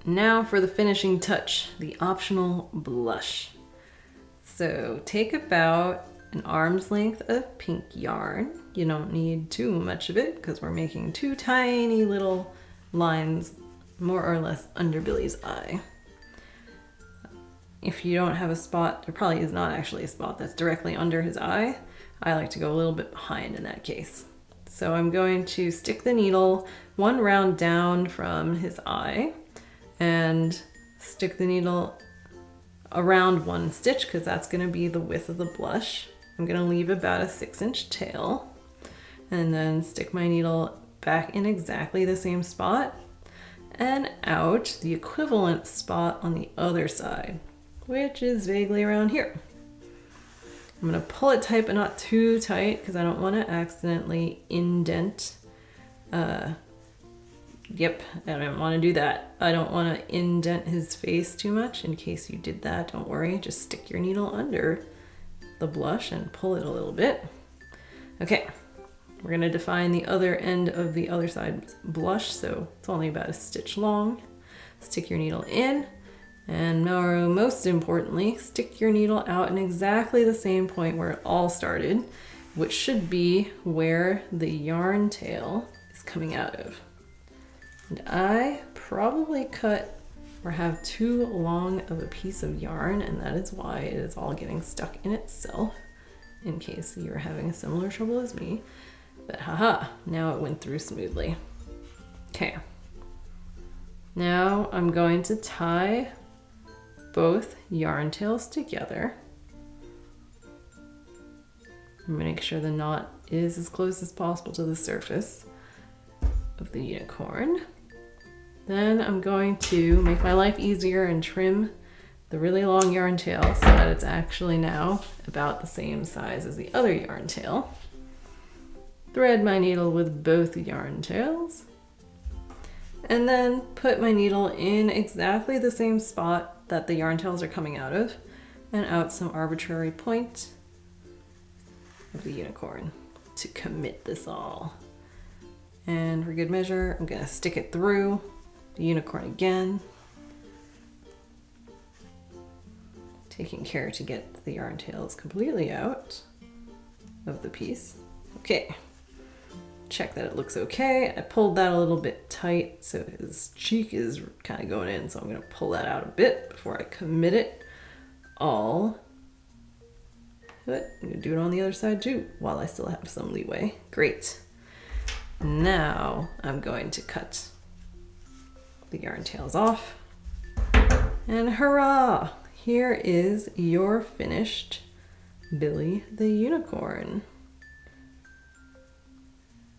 now for the finishing touch, the optional blush. So take about an arm's length of pink yarn. You don't need too much of it because we're making two tiny little lines, more or less under Billy's eye. If you don't have a spot, there probably is not actually a spot that's directly under his eye. I like to go a little bit behind in that case. So I'm going to stick the needle one round down from his eye and stick the needle around one stitch because that's going to be the width of the blush. I'm going to leave about a 6-inch tail and then stick my needle back in exactly the same spot and out the equivalent spot on the other side, which is vaguely around here. I'm going to pull it tight but not too tight because I don't want to accidentally indent. Yep, I don't want to do that. I don't want to indent his face too much. In case you did that, don't worry. Just stick your needle under the blush and pull it a little bit. Okay, we're going to define the other end of the other side's blush, so it's only about a stitch long. Stick your needle in, and most importantly, stick your needle out in exactly the same point where it all started, which should be where the yarn tail is coming out of. And I probably cut or have too long of a piece of yarn, and that is why it is all getting stuck in itself, in case you're having a similar trouble as me. But haha, now it went through smoothly. Okay. Now I'm going to tie both yarn tails together. I'm gonna make sure the knot is as close as possible to the surface of the unicorn. Then I'm going to make my life easier and trim the really long yarn tail so that it's actually now about the same size as the other yarn tail. Thread my needle with both yarn tails, and then put my needle in exactly the same spot that the yarn tails are coming out of, and out some arbitrary point of the unicorn to commit this all. And for good measure, I'm gonna stick it through the unicorn again, taking care to get the yarn tails completely out of the piece. Okay, check that it looks okay. I pulled that a little bit tight so his cheek is kind of going in, so I'm gonna pull that out a bit before I commit it all. But I'm gonna do it on the other side too while I still have some leeway. Great. Now I'm going to cut the yarn tails off, and hurrah! Here is your finished Billy the Unicorn.